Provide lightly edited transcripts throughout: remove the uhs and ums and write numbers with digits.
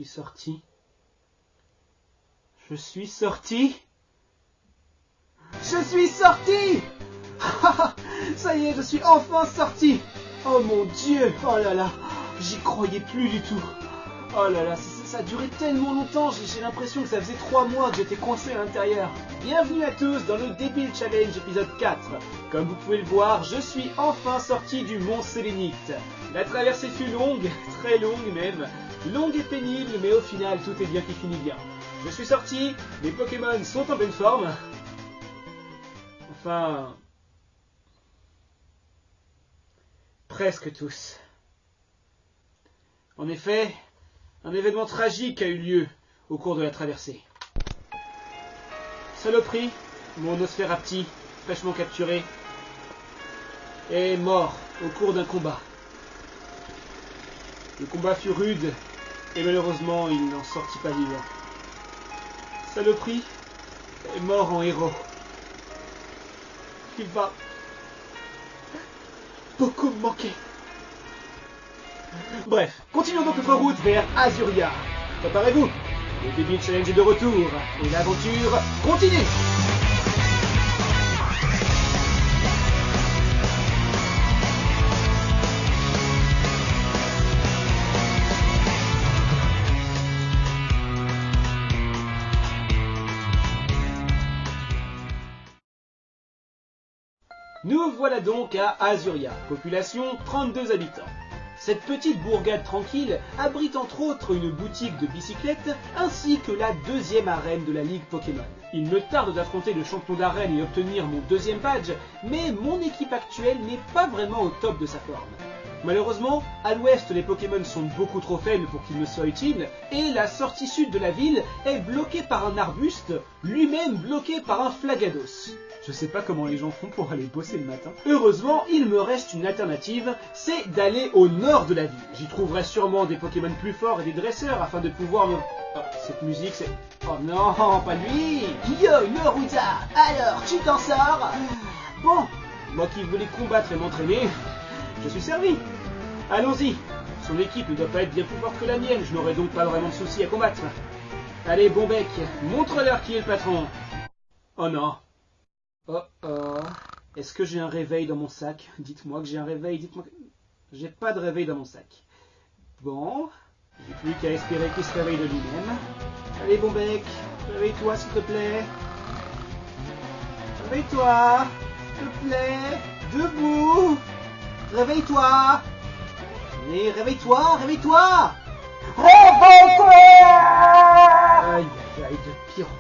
suis sorti. Je suis sorti. Je suis sorti. Ça y est, je suis enfin sorti. Oh mon Dieu. Oh là là. J'y croyais plus du tout. Oh là là, ça a duré tellement longtemps, j'ai l'impression que ça faisait 3 mois que j'étais coincé à l'intérieur. Bienvenue à tous dans le Débile Challenge épisode 4. Comme vous pouvez le voir, je suis enfin sorti du mont Sélénite. La traversée fut longue, très longue même. Longue et pénible, mais au final, tout est bien qui finit bien. Je suis sorti, les Pokémon sont en pleine forme. Enfin... presque tous. En effet... un événement tragique a eu lieu au cours de la traversée. Saloperie, mon Nosferapti, fraîchement capturé, est mort au cours d'un combat. Le combat fut rude et malheureusement il n'en sortit pas vivant. Saloperie est mort en héros. Il va beaucoup me manquer. Bref, continuons donc notre route vers Azuria. Préparez-vous, le Débile Challenge est de retour, et l'aventure continue. Nous voilà donc à Azuria, population 32 habitants. Cette petite bourgade tranquille abrite entre autres une boutique de bicyclettes ainsi que la deuxième arène de la Ligue Pokémon. Il me tarde d'affronter le champion d'arène et obtenir mon deuxième badge, mais mon équipe actuelle n'est pas vraiment au top de sa forme. Malheureusement, à l'ouest les Pokémon sont beaucoup trop faibles pour qu'ils me soient utiles, et la sortie sud de la ville est bloquée par un arbuste, lui-même bloqué par un Flagados. Je sais pas comment les gens font pour aller bosser le matin. Heureusement, il me reste une alternative, c'est d'aller au nord de la ville. J'y trouverai sûrement des Pokémon plus forts et des dresseurs afin de pouvoir me... Oh, cette musique c'est... Oh non, pas lui. Yo, Noruda, alors tu t'en sors? Bon, moi qui voulais combattre et m'entraîner, je suis servi. Allons-y. Son équipe ne doit pas être bien plus forte que la mienne, je n'aurai donc pas vraiment de soucis à combattre. Allez, bon bec, montre-leur qui est le patron. Oh non. Oh oh, est-ce que j'ai un réveil dans mon sac? Dites-moi que j'ai un réveil, dites-moi que... J'ai pas de réveil dans mon sac. Bon, j'ai plus qu'à espérer qu'il se réveille de lui-même. Allez bon bec, réveille-toi s'il te plaît. Réveille-toi, s'il te plaît, debout. Réveille-toi. Allez, réveille-toi, réveille-toi. Réveille-toi! Aïe, aïe, de pire en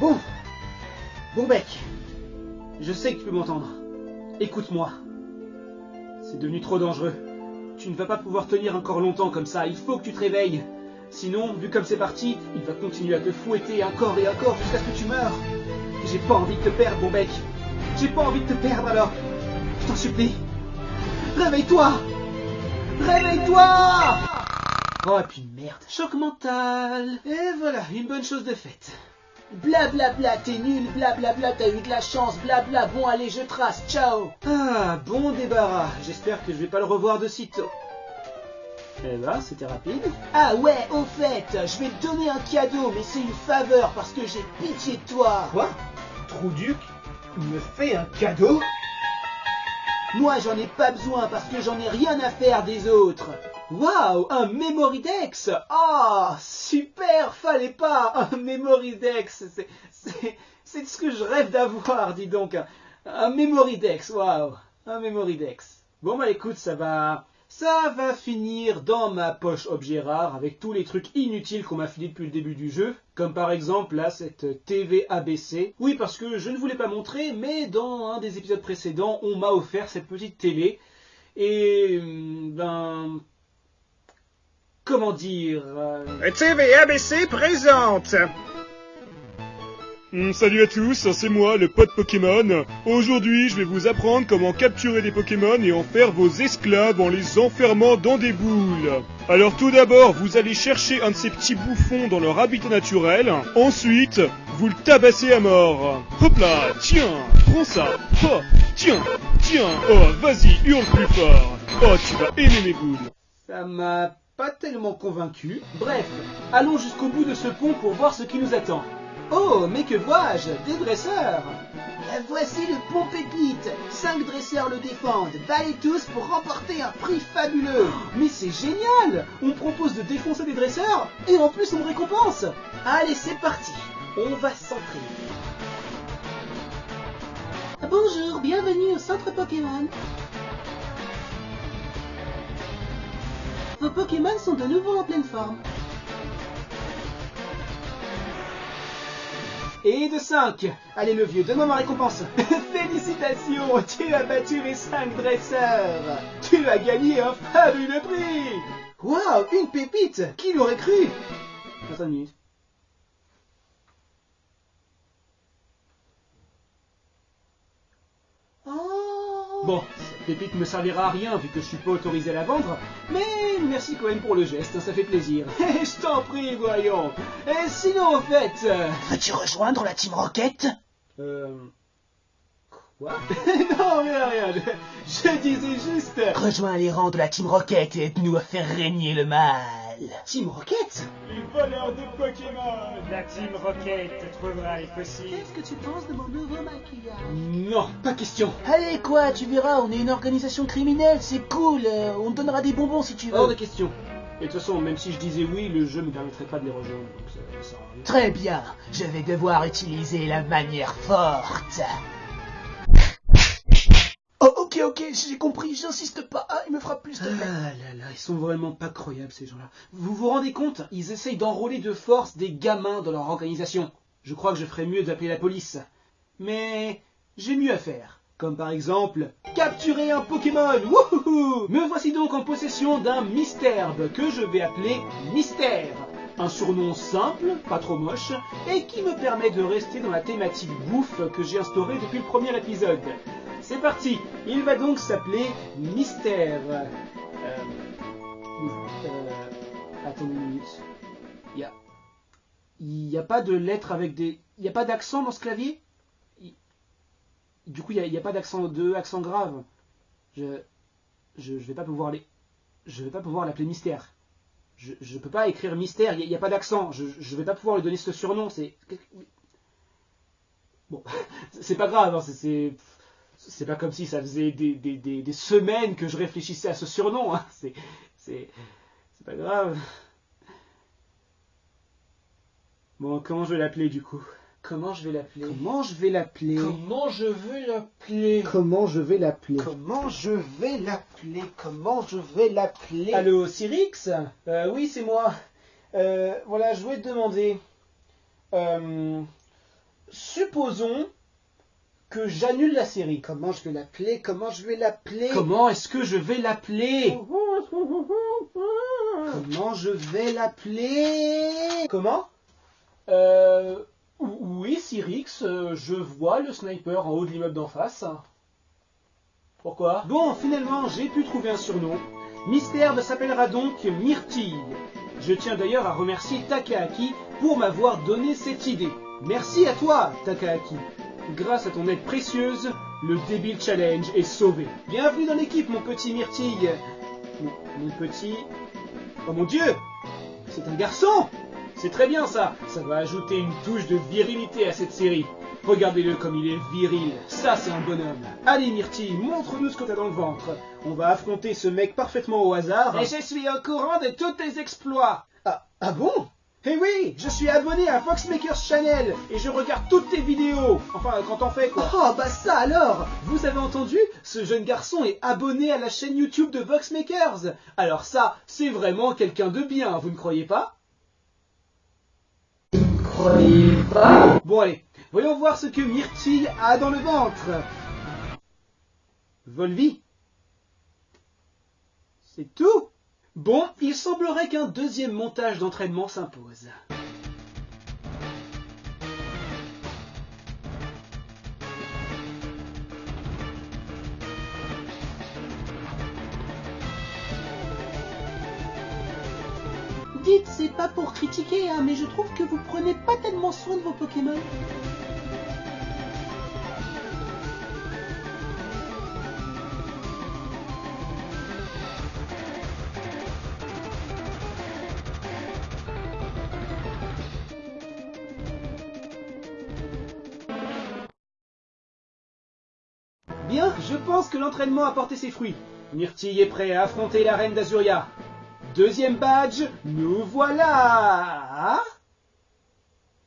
pire. Bon bec, je sais que tu peux m'entendre. Écoute-moi. C'est devenu trop dangereux. Tu ne vas pas pouvoir tenir encore longtemps comme ça, il faut que tu te réveilles. Sinon, vu comme c'est parti, il va continuer à te fouetter encore et encore jusqu'à ce que tu meurs. J'ai pas envie de te perdre, bon bec. J'ai pas envie de te perdre alors. Je t'en supplie. Réveille-toi! Réveille-toi! Oh, et puis merde. Choc mental. Et voilà, une bonne chose de faite. Blablabla, t'es nul, blablabla, t'as eu de la chance, blabla, bon allez, je trace, ciao! Ah, bon débarras. J'espère que je vais pas le revoir de sitôt. Eh ben, c'était rapide. Ah ouais, au fait, je vais te donner un cadeau, mais c'est une faveur parce que j'ai pitié de toi. Quoi? Trouduc me fait un cadeau? Moi, j'en ai pas besoin parce que j'en ai rien à faire des autres. Waouh, un Memoridex! Ah, super, fallait pas! Un Memoridex, c'est ce que je rêve d'avoir, dis donc. Un Memoridex, waouh, un Memoridex. Bon bah écoute, ça va finir dans ma poche objet rare avec tous les trucs inutiles qu'on m'a filé depuis le début du jeu. Comme par exemple là, cette TV ABC. Oui, parce que je ne voulais pas montrer, mais dans un des épisodes précédents, on m'a offert cette petite télé. Et ben... comment dire... TV ABC présente. Salut à tous, c'est moi, le pote Pokémon. Aujourd'hui, je vais vous apprendre comment capturer des Pokémon et en faire vos esclaves en les enfermant dans des boules. Alors tout d'abord, vous allez chercher un de ces petits bouffons dans leur habitat naturel. Ensuite, vous le tabassez à mort. Hop là, tiens, prends ça. Oh, tiens, oh, vas-y, hurle plus fort. Oh, tu vas aimer mes boules. Ça m'a pas tellement convaincu. Bref, allons jusqu'au bout de ce pont pour voir ce qui nous attend. Oh, mais que vois-je? Des dresseurs! Voici le pont Pépite. 5 dresseurs le défendent. Battez tous pour remporter un prix fabuleux. Mais c'est génial! On propose de défoncer des dresseurs et en plus on me récompense! Allez, c'est parti. On va s'entraîner. Bonjour, bienvenue au centre Pokémon. Vos Pokémon sont de nouveau en pleine forme. Et de 5. Allez le vieux, donne-moi ma récompense. Félicitations, tu as battu les 5 dresseurs. Tu as gagné un fabuleux prix. Waouh, une pépite. Qui l'aurait cru? Attends une minute. Bon, cette pépite me servira à rien vu que je suis pas autorisé à la vendre, mais merci quand même pour le geste, ça fait plaisir. Je t'en prie, voyons. Et sinon, au fait... Veux-tu rejoindre la Team Rocket? Quoi? Non, rien, je disais juste... Rejoins les rangs de la Team Rocket et aide-nous à faire régner le mal. Team Rocket? Les voleurs de Pokémon. La Team Rocket te trouvera impossible. Qu'est-ce que tu penses de mon nouveau maquillage? Non, pas question. Allez quoi, tu verras, on est une organisation criminelle, c'est cool, on te donnera des bonbons si tu veux. Hors de question. Et de toute façon, même si je disais oui, le jeu me permettrait pas de les rejoindre, donc ça sert à rien. Très bien, je vais devoir utiliser la manière forte. Oh, ok, j'ai compris, j'insiste pas, il me frappe plus de peine. Ah là là, ils sont vraiment pas croyables ces gens-là. Vous vous rendez compte? Ils essayent d'enrôler de force des gamins dans leur organisation. Je crois que je ferais mieux d'appeler la police. Mais j'ai mieux à faire. Comme par exemple, capturer un Pokémon. Wouhou! Me voici donc en possession d'un Misterbe que je vais appeler Mystère. Un surnom simple, pas trop moche, et qui me permet de rester dans la thématique bouffe que j'ai instaurée depuis le premier épisode. C'est parti, il va donc s'appeler Mystère. Attendez une minute. Il y a pas de lettres avec des... Il n'y a pas d'accent dans ce clavier? Du coup, il n'y a pas d'accent accent grave. Je vais pas pouvoir l'appeler Mystère. Je peux pas écrire Mystère, il n'y a pas d'accent. Je vais pas pouvoir lui donner ce surnom, c'est... Bon, c'est pas grave, hein, c'est pas comme si ça faisait des semaines que je réfléchissais à ce surnom, hein. C'est pas grave. Bon, comment je vais l'appeler du coup? Comment je vais l'appeler? Comment je vais l'appeler? Comment je vais l'appeler? Comment je vais l'appeler? Comment je vais l'appeler? Comment je vais l'appeler? Allô, Cyrix? Oui, c'est moi. Voilà, je voulais te demander... supposons que j'annule la série. Comment je vais l'appeler? Comment je vais l'appeler? Comment est-ce que je vais l'appeler? Comment je vais l'appeler? Comment? Oui, Cyrix, je vois le sniper en haut de l'immeuble d'en face. Pourquoi? Bon, finalement, j'ai pu trouver un surnom. Mystère s'appellera donc Myrtille. Je tiens d'ailleurs à remercier Takahaki pour m'avoir donné cette idée. Merci à toi, Takahaki. Grâce à ton aide précieuse, le débile challenge est sauvé. Bienvenue dans l'équipe, mon petit Myrtille. Mon petit... Oh mon Dieu! C'est un garçon! C'est très bien ça! Ça va ajouter une touche de virilité à cette série. Regardez-le comme il est viril. Ça, c'est un bonhomme. Allez, Myrtille, montre-nous ce que t'as dans le ventre. On va affronter ce mec parfaitement au hasard. Et je suis au courant de tous tes exploits. Ah bon? Eh oui, je suis abonné à Voxmakers Channel et je regarde toutes tes vidéos. Enfin, quand t'en fais quoi. Oh, bah ça alors! Vous avez entendu? Ce jeune garçon est abonné à la chaîne YouTube de Voxmakers. Alors ça, c'est vraiment quelqu'un de bien, vous ne croyez pas? Croyez pas? Bon allez, voyons voir ce que Myrtille a dans le ventre. Volvi. C'est tout? Bon, il semblerait qu'un deuxième montage d'entraînement s'impose. Dites, c'est pas pour critiquer, hein, mais je trouve que vous prenez pas tellement soin de vos Pokémon. Bien, je pense que l'entraînement a porté ses fruits. Myrtille est prêt à affronter la reine d'Azuria. Deuxième badge, nous voilà.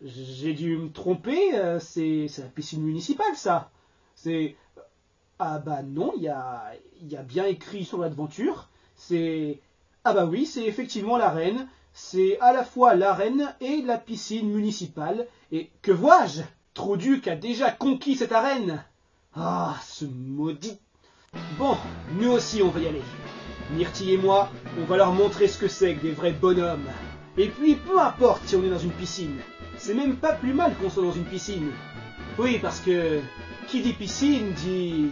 J'ai dû me tromper, c'est la piscine municipale, ça. C'est... Ah bah non, il y a bien écrit sur l'aventure. C'est... Ah bah oui, c'est effectivement l'arène. C'est à la fois l'arène et la piscine municipale. Et que vois-je? Trouduc a déjà conquis cette arène. Ah, ce maudit... Bon, nous aussi on va y aller. Myrtille et moi, on va leur montrer ce que c'est que des vrais bonhommes. Et puis, peu importe si on est dans une piscine. C'est même pas plus mal qu'on soit dans une piscine. Oui, parce que... Qui dit piscine dit...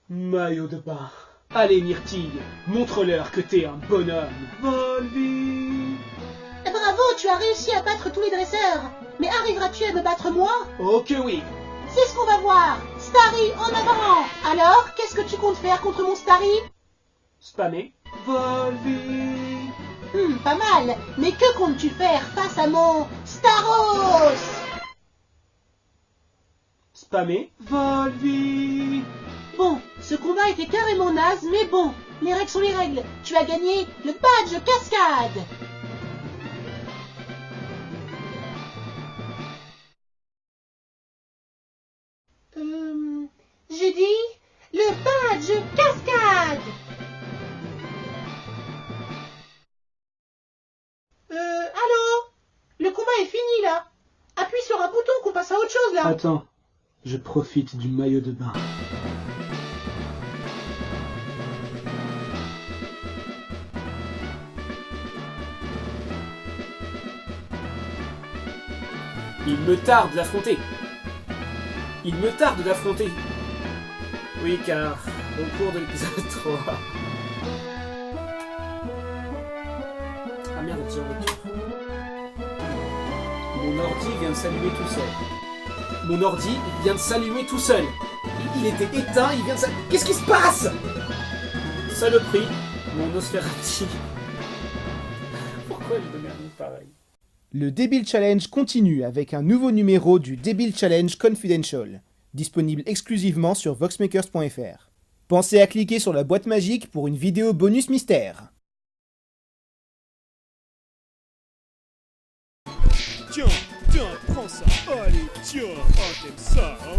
Maillot de bain. Allez Myrtille, montre-leur que t'es un bonhomme. Volvi. Bravo, tu as réussi à battre tous les dresseurs. Mais arriveras-tu à me battre moi? Oh que oui. C'est ce qu'on va voir. Starry en avant. Alors, qu'est-ce que tu comptes faire contre mon Starry? Spammer. Volvi. Pas mal. Mais que comptes-tu faire face à mon Staros? Spammer. Volvi. Bon, ce combat était carrément naze, mais bon, les règles sont les règles. Tu as gagné le badge cascade. J'ai dit le badge cascade. Allô? Le combat est fini là. Appuie sur un bouton qu'on passe à autre chose là. Attends, je profite du maillot de bain. Il me tarde d'affronter. Il me tarde d'affronter. Oui, car au cours de l'épisode 3... Ah merde, j'ai envie. Mon ordi vient de s'allumer tout seul. Mon ordi vient de s'allumer tout seul. Il était éteint, il vient de s'allumer... Qu'est-ce qui se passe? Saloperie, mon Nosferati. Pourquoi je donne un nom pareil? Le Débile Challenge continue avec un nouveau numéro du Débile Challenge Confidential, disponible exclusivement sur voxmakers.fr. Pensez à cliquer sur la boîte magique pour une vidéo bonus mystère. Tiens, prends ça. Allez, tiens. Ah, t'aimes ça, hein?